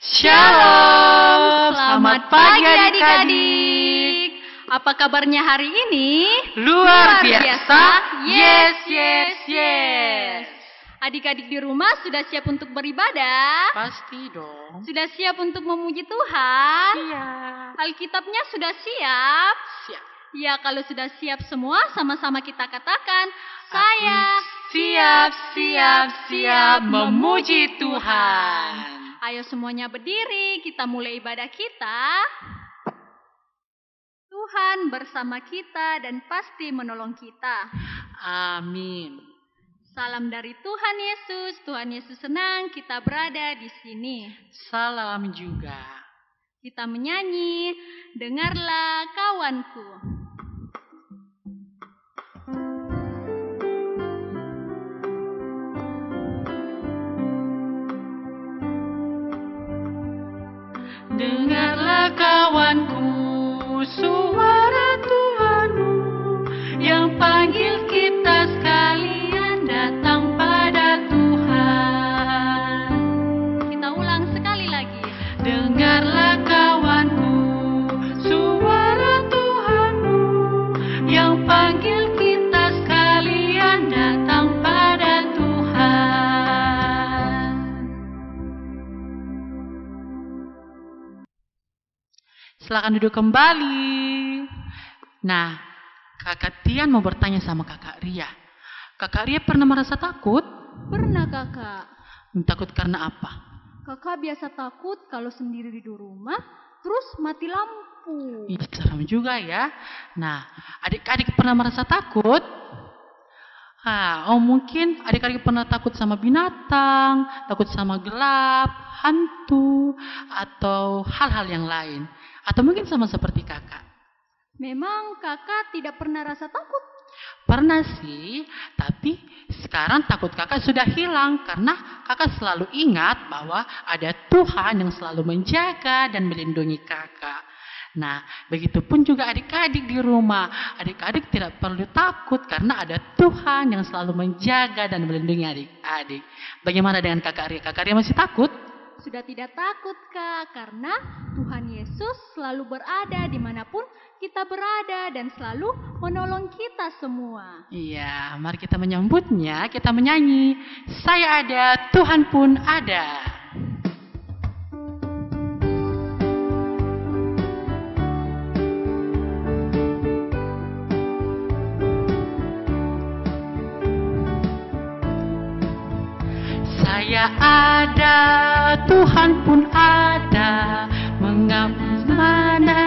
Shalom, selamat pagi adik-adik. Apa kabarnya hari ini? Luar biasa. Yes. Adik-adik di rumah sudah siap untuk beribadah? Pasti dong. Sudah siap untuk memuji Tuhan? Iya. Alkitabnya sudah siap? Siap. Ya, kalau sudah siap semua, sama-sama kita katakan, saya siap memuji Tuhan. Ayo semuanya berdiri, kita mulai ibadah kita. Tuhan bersama kita dan pasti menolong kita. Amin. Salam dari Tuhan Yesus. Tuhan Yesus senang kita berada di sini. Salam juga. Kita menyanyi, dengarlah kawanku. Dengarlah kawanku, suara Tuhanmu yang panggil kita sekalian datang pada Tuhan. Kita ulang sekali lagi. Dengarlah kawanku, suara Tuhanmu yang panggil kita sekalian datang pada Tuhan. Silakan duduk kembali. Nah, Kakak Tian mau bertanya sama Kakak Ria. Kakak Ria pernah merasa takut? Pernah, Kakak. Takut karena apa? Kakak biasa takut kalau sendiri di rumah, terus mati lampu. Ih, serem juga ya. Nah, adik-adik pernah merasa takut? Mungkin adik-adik pernah takut sama binatang, takut sama gelap, hantu, atau hal-hal yang lain. Atau mungkin sama seperti kakak. Memang kakak tidak pernah rasa takut? Pernah sih, tapi sekarang takut kakak sudah hilang karena kakak selalu ingat bahwa ada Tuhan yang selalu menjaga dan melindungi kakak. Nah, begitupun juga adik-adik di rumah. Adik-adik tidak perlu takut karena ada Tuhan yang selalu menjaga dan melindungi adik-adik. Bagaimana dengan kakak Ria? Kakak Ria masih takut? Sudah tidak takut, Kak, karena Tuhan Yesus selalu berada dimanapun kita berada dan selalu menolong kita semua. Iya, mari kita menyambutnya, kita menyanyi, saya ada, Tuhan pun ada. Saya ada, Tuhan pun ada, mengapa mana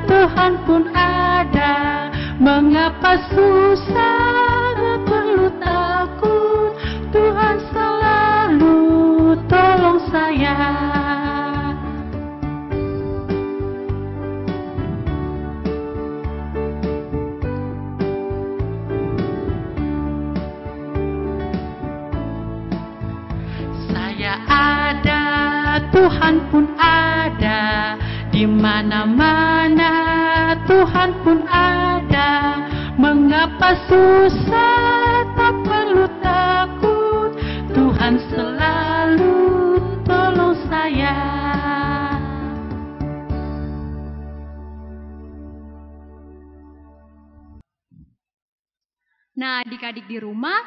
Tuhan pun ada, mengapa susah tak perlu takut, Tuhan selalu tolong saya. Saya ada, Tuhan pun ada, di mana-mana Tuhan pun ada. Mengapa susah tak perlu takut, Tuhan selalu tolong saya. Nah, adik-adik di rumah,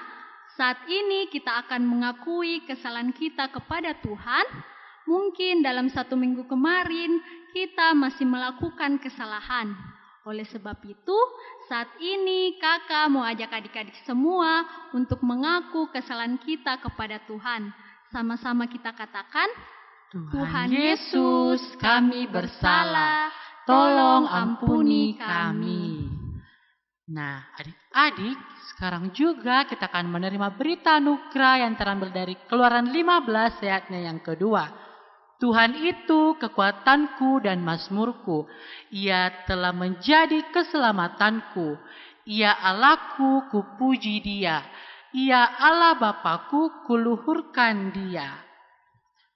saat ini kita akan mengakui kesalahan kita kepada Tuhan. Mungkin dalam 1 minggu kemarin kita masih melakukan kesalahan. Oleh sebab itu, saat ini kakak mau ajak adik-adik semua untuk mengaku kesalahan kita kepada Tuhan. Sama-sama kita katakan, Tuhan Yesus, kami bersalah, tolong ampuni kami. Nah, adik-adik, sekarang juga kita akan menerima berita anugerah yang terambil dari Keluaran 15 ayatnya yang kedua. Tuhan itu kekuatanku dan mazmurku. Ia telah menjadi keselamatanku. Ia Allahku, kupuji Dia. Ia Allah Bapakku, kuluhurkan Dia.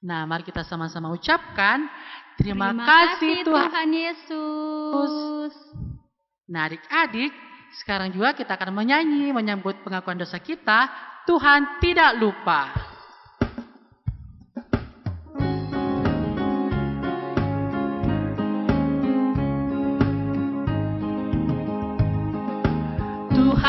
Nah, mari kita sama-sama ucapkan terima kasih Tuhan Yesus. Nah, adik-adik, sekarang juga kita akan menyanyi menyambut pengakuan dosa kita. Tuhan tidak lupa.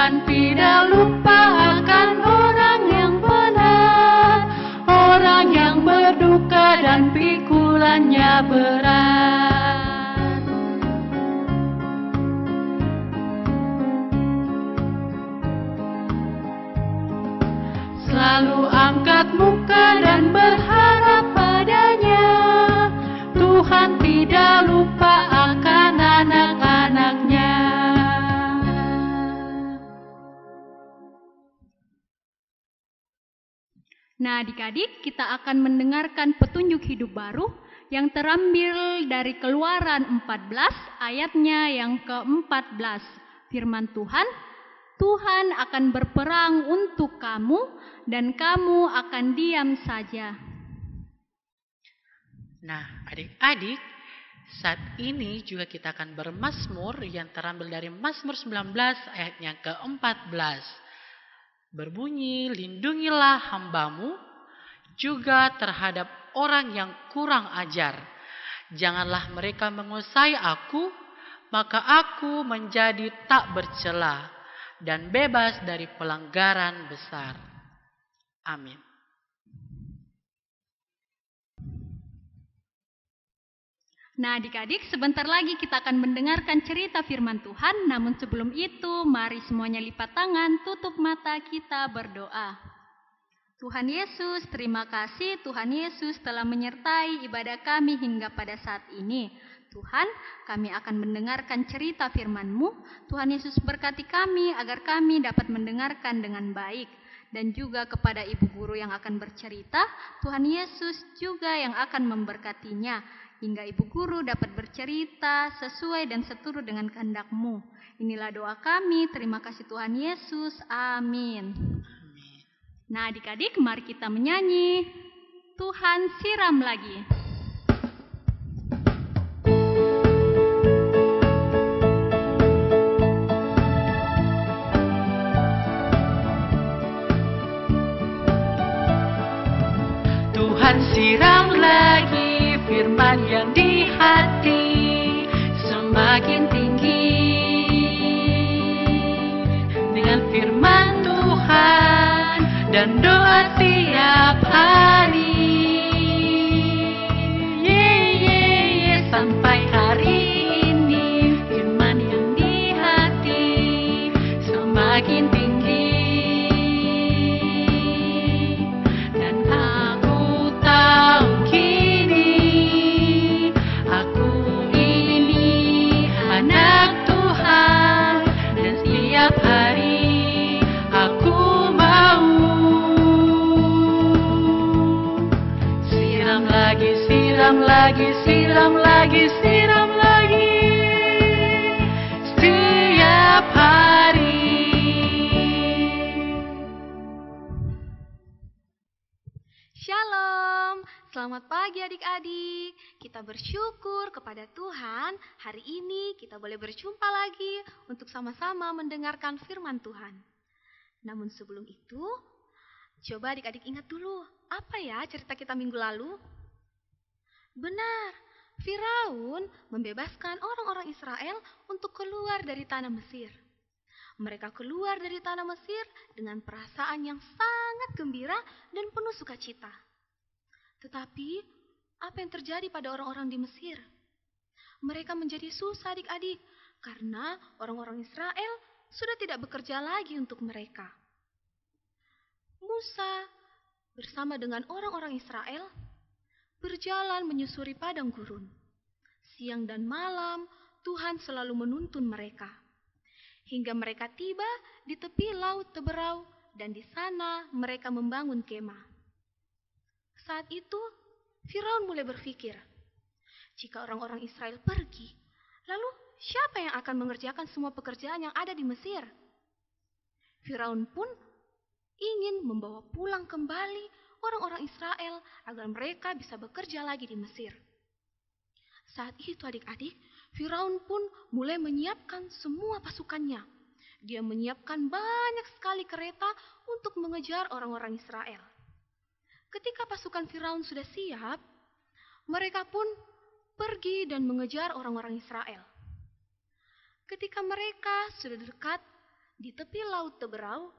Tuhan tidak lupa akan orang yang benar, orang yang berduka dan pikulannya berat. Selalu angkat muka dan berharap padanya. Tuhan tidak lupa akan anak-anaknya. Nah, adik-adik, kita akan mendengarkan petunjuk hidup baru yang terambil dari Keluaran 14 ayatnya yang ke-14. Firman Tuhan, Tuhan akan berperang untuk kamu dan kamu akan diam saja. Nah, adik-adik, saat ini juga kita akan bermazmur yang terambil dari Mazmur 19 ayat yang ke-14. Berbunyi, lindungilah hambamu juga terhadap orang yang kurang ajar. Janganlah mereka menguasai aku, maka aku menjadi tak bercela dan bebas dari pelanggaran besar. Amin. Nah, adik-adik, sebentar lagi kita akan mendengarkan cerita firman Tuhan. Namun sebelum itu, mari semuanya lipat tangan, tutup mata, kita berdoa. Tuhan Yesus, terima kasih Tuhan Yesus telah menyertai ibadah kami hingga pada saat ini. Tuhan, kami akan mendengarkan cerita firman-Mu. Tuhan Yesus berkati kami agar kami dapat mendengarkan dengan baik. Dan juga kepada ibu guru yang akan bercerita, Tuhan Yesus juga yang akan memberkatinya. Hingga ibu guru dapat bercerita sesuai dan seturut dengan kehendak-Mu. Inilah doa kami, terima kasih Tuhan Yesus, amin. Nah, adik-adik, mari kita menyanyi Tuhan siram lagi. Tuhan siram lagi firman yang di hati semakin tinggi. Dengan firman Tuhan dan doa tiap hari, sampai hari ini firman yang di hati semakin tinggi. Dan aku tahu kini aku ini anak Tuhan, dan setiap hari aku mau siram lagi, siram lagi, siram lagi, siram lagi setiap hari. Shalom, selamat pagi adik-adik. Kita bersyukur kepada Tuhan, hari ini kita boleh berjumpa lagi untuk sama-sama mendengarkan firman Tuhan. Namun sebelum itu, coba adik-adik ingat dulu, apa ya cerita kita minggu lalu? Benar, Firaun membebaskan orang-orang Israel untuk keluar dari tanah Mesir. Mereka keluar dari tanah Mesir dengan perasaan yang sangat gembira dan penuh sukacita. Tetapi, apa yang terjadi pada orang-orang di Mesir? Mereka menjadi susah adik-adik, karena orang-orang Israel sudah tidak bekerja lagi untuk mereka. Musa bersama dengan orang-orang Israel berjalan menyusuri padang gurun. Siang dan malam, Tuhan selalu menuntun mereka. Hingga mereka tiba di tepi laut Teberau, dan di sana mereka membangun kemah. Saat itu, Firaun mulai berpikir, jika orang-orang Israel pergi, lalu siapa yang akan mengerjakan semua pekerjaan yang ada di Mesir? Firaun pun ingin membawa pulang kembali orang-orang Israel agar mereka bisa bekerja lagi di Mesir. Saat itu adik-adik, Firaun pun mulai menyiapkan semua pasukannya. Dia menyiapkan banyak sekali kereta untuk mengejar orang-orang Israel. Ketika pasukan Firaun sudah siap, mereka pun pergi dan mengejar orang-orang Israel. Ketika mereka sudah dekat, Di tepi laut Teberau,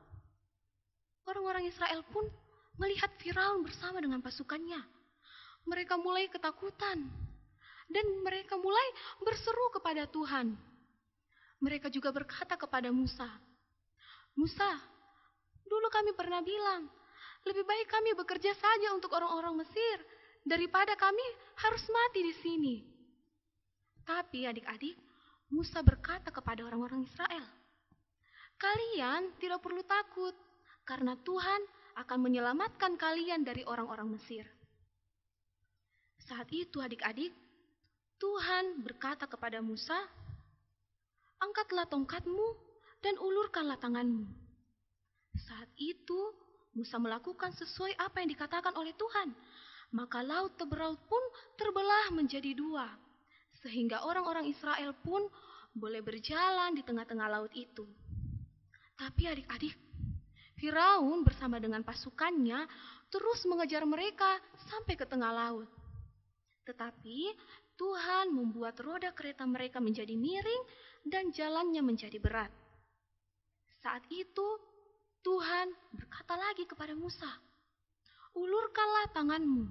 orang-orang Israel pun melihat Firaun bersama dengan pasukannya. Mereka mulai ketakutan dan mereka mulai berseru kepada Tuhan. Mereka juga berkata kepada Musa, "Musa, dulu kami pernah bilang, lebih baik kami bekerja saja untuk orang-orang Mesir daripada kami harus mati di sini." Tapi adik-adik, Musa berkata kepada orang-orang Israel, "Kalian tidak perlu takut, karena Tuhan akan menyelamatkan kalian dari orang-orang Mesir." Saat itu adik-adik, Tuhan berkata kepada Musa, "Angkatlah tongkatmu dan ulurkanlah tanganmu." Saat itu Musa melakukan sesuai apa yang dikatakan oleh Tuhan. Maka laut Teberau pun terbelah menjadi dua, sehingga orang-orang Israel pun boleh berjalan di tengah-tengah laut itu. Tapi adik-adik, Firaun bersama dengan pasukannya terus mengejar mereka sampai ke tengah laut. Tetapi Tuhan membuat roda kereta mereka menjadi miring dan jalannya menjadi berat. Saat itu Tuhan berkata lagi kepada Musa, "Ulurkanlah tanganmu."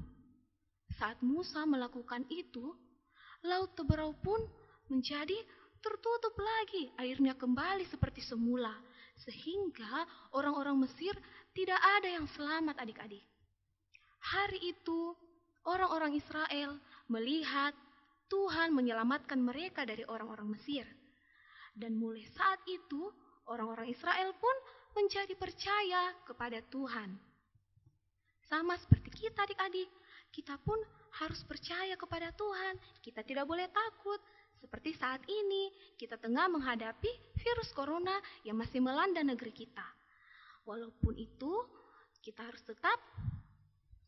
Saat Musa melakukan itu, laut Teberau pun menjadi tertutup lagi, airnya kembali seperti semula, sehingga orang-orang Mesir tidak ada yang selamat adik-adik. Hari itu orang-orang Israel melihat Tuhan menyelamatkan mereka dari orang-orang Mesir. Dan mulai saat itu orang-orang Israel pun menjadi percaya kepada Tuhan. Sama seperti kita adik-adik, kita pun harus percaya kepada Tuhan. Kita tidak boleh takut. Seperti saat ini kita tengah menghadapi virus corona yang masih melanda negeri kita. Walaupun itu, kita harus tetap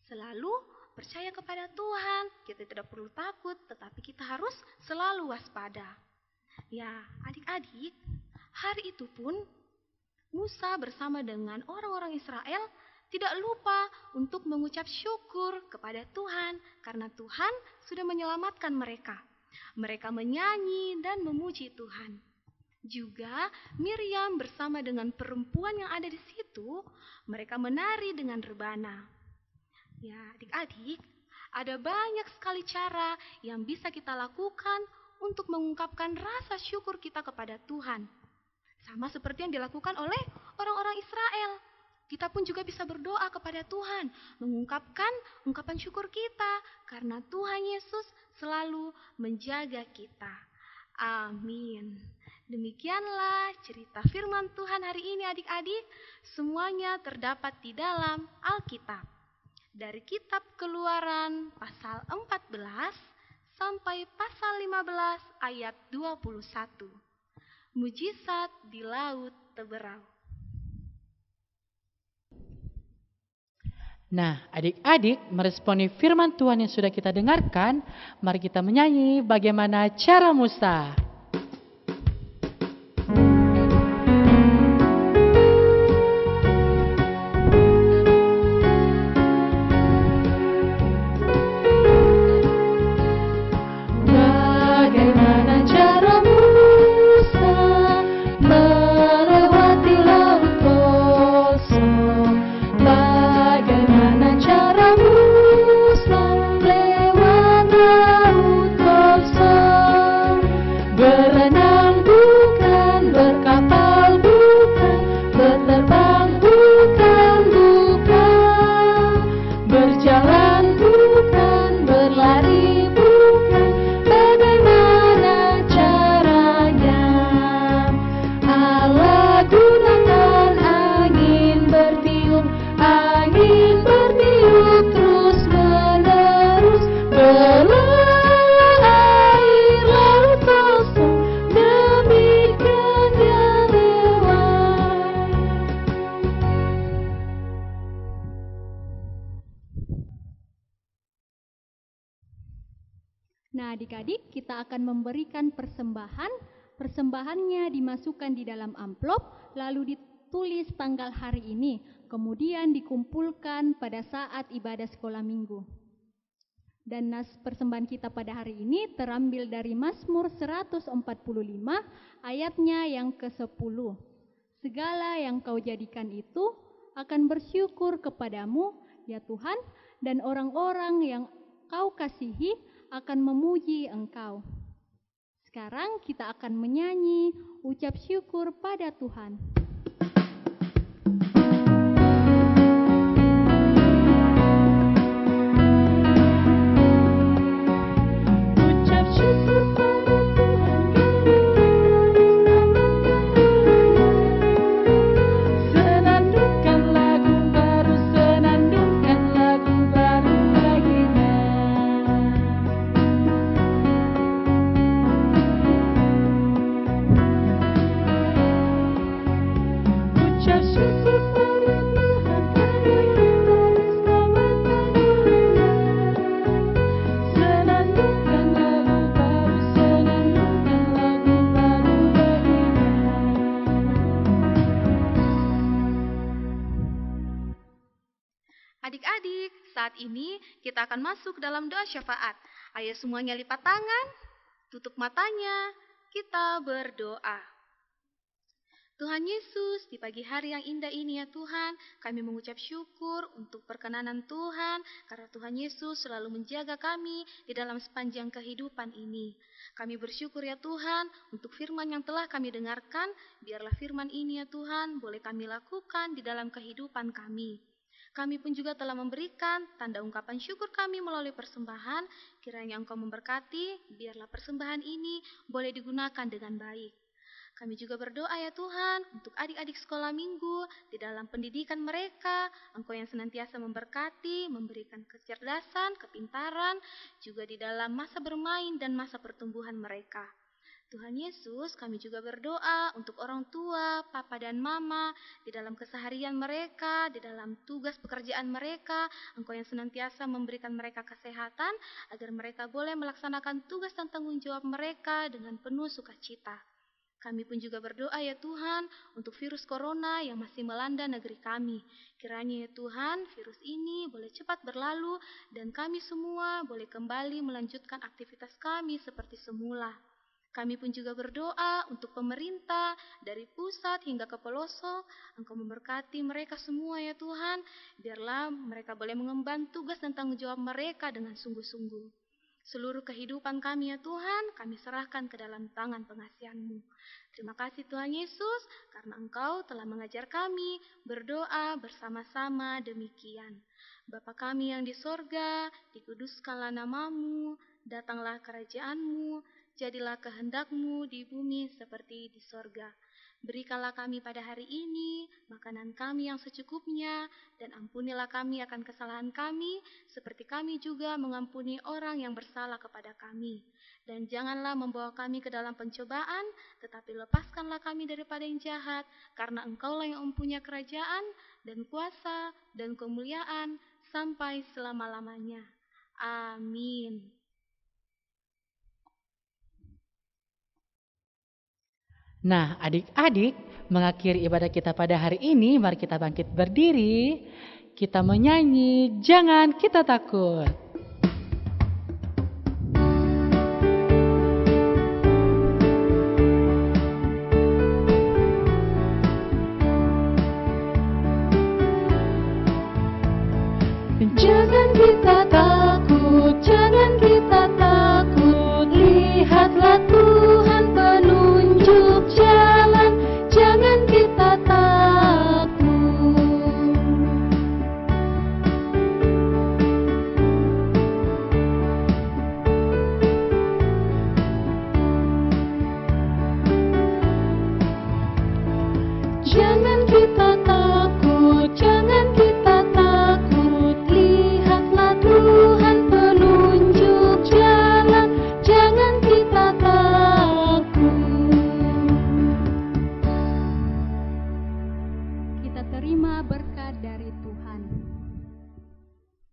selalu percaya kepada Tuhan. Kita tidak perlu takut, tetapi kita harus selalu waspada. Ya, adik-adik, hari itu pun Musa bersama dengan orang-orang Israel tidak lupa untuk mengucap syukur kepada Tuhan karena Tuhan sudah menyelamatkan mereka. Mereka menyanyi dan memuji Tuhan. Juga Miriam bersama dengan perempuan yang ada di situ, mereka menari dengan rebana. Ya, adik-adik, ada banyak sekali cara yang bisa kita lakukan untuk mengungkapkan rasa syukur kita kepada Tuhan. Sama seperti yang dilakukan oleh orang-orang Israel. Kita pun juga bisa berdoa kepada Tuhan, mengungkapkan ungkapan syukur kita, karena Tuhan Yesus selalu menjaga kita. Amin. Demikianlah cerita firman Tuhan hari ini adik-adik. Semuanya terdapat di dalam Alkitab. Dari kitab Keluaran pasal 14 sampai pasal 15 ayat 21. Mujizat di laut Teberau. Nah, adik-adik meresponi firman Tuhan yang sudah kita dengarkan, mari kita menyanyi bagaimana cara Musa. Nah, adik-adik, kita akan memberikan persembahan. Persembahannya dimasukkan di dalam amplop, lalu ditulis tanggal hari ini, kemudian dikumpulkan pada saat ibadah sekolah minggu. Dan nas persembahan kita pada hari ini terambil dari Mazmur 145 ayatnya yang ke-10. Segala yang Kau jadikan itu akan bersyukur kepadamu, ya Tuhan, dan orang-orang yang Kau kasihi akan memuji Engkau. Sekarang kita akan menyanyi ucap syukur pada Tuhan. Adik-adik, saat ini kita akan masuk dalam doa syafaat. Ayo semuanya lipat tangan, tutup matanya, kita berdoa. Tuhan Yesus, di pagi hari yang indah ini ya Tuhan, kami mengucap syukur untuk perkenanan Tuhan, karena Tuhan Yesus selalu menjaga kami di dalam sepanjang kehidupan ini. Kami bersyukur ya Tuhan, untuk firman yang telah kami dengarkan, biarlah firman ini ya Tuhan, boleh kami lakukan di dalam kehidupan kami. Kami pun juga telah memberikan tanda ungkapan syukur kami melalui persembahan, kiranya Engkau memberkati, biarlah persembahan ini boleh digunakan dengan baik. Kami juga berdoa ya Tuhan untuk adik-adik sekolah minggu di dalam pendidikan mereka. Engkau yang senantiasa memberkati, memberikan kecerdasan, kepintaran, juga di dalam masa bermain dan masa pertumbuhan mereka. Tuhan Yesus, kami juga berdoa untuk orang tua, papa dan mama, di dalam keseharian mereka, di dalam tugas pekerjaan mereka. Engkau yang senantiasa memberikan mereka kesehatan, agar mereka boleh melaksanakan tugas dan tanggung jawab mereka dengan penuh sukacita. Kami pun juga berdoa ya Tuhan untuk virus corona yang masih melanda negeri kami. Kiranya ya Tuhan virus ini boleh cepat berlalu dan kami semua boleh kembali melanjutkan aktivitas kami seperti semula. Kami pun juga berdoa untuk pemerintah dari pusat hingga ke pelosok. Engkau memberkati mereka semua ya Tuhan. Biarlah mereka boleh mengemban tugas dan tanggung jawab mereka dengan sungguh-sungguh. Seluruh kehidupan kami ya Tuhan, kami serahkan ke dalam tangan pengasihan-Mu. Terima kasih Tuhan Yesus, karena Engkau telah mengajar kami berdoa bersama-sama demikian. Bapa kami yang di sorga, dikuduskanlah nama-Mu, datanglah kerajaan-Mu, jadilah kehendak-Mu di bumi seperti di sorga. Berikanlah kami pada hari ini makanan kami yang secukupnya, dan ampunilah kami akan kesalahan kami, seperti kami juga mengampuni orang yang bersalah kepada kami. Dan janganlah membawa kami ke dalam pencobaan, tetapi lepaskanlah kami daripada yang jahat, karena Engkaulah yang mempunyai kerajaan, dan kuasa, dan kemuliaan, sampai selama-lamanya. Amin. Nah, adik-adik, mengakhiri ibadah kita pada hari ini, mari kita bangkit berdiri. Kita menyanyi, jangan kita takut. Jangan kita takut, jangan kita takut. Lihatlah Tuhan penunjuk jalan, jangan kita takut. Jangan kita takut, jangan kita takut. Lihatlah Tuhan penunjuk jalan, jangan kita takut. Kita terima berkat dari Tuhan.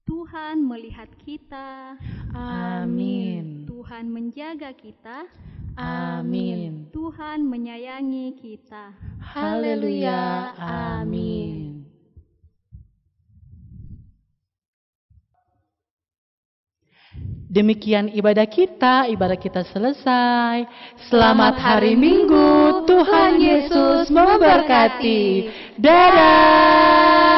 Tuhan melihat kita. Amin. Tuhan menjaga kita. Amin. Tuhan menyayangi kita. Haleluya. Amin. Demikian ibadah kita selesai. Selamat hari Minggu, Tuhan Yesus memberkati. Dadah.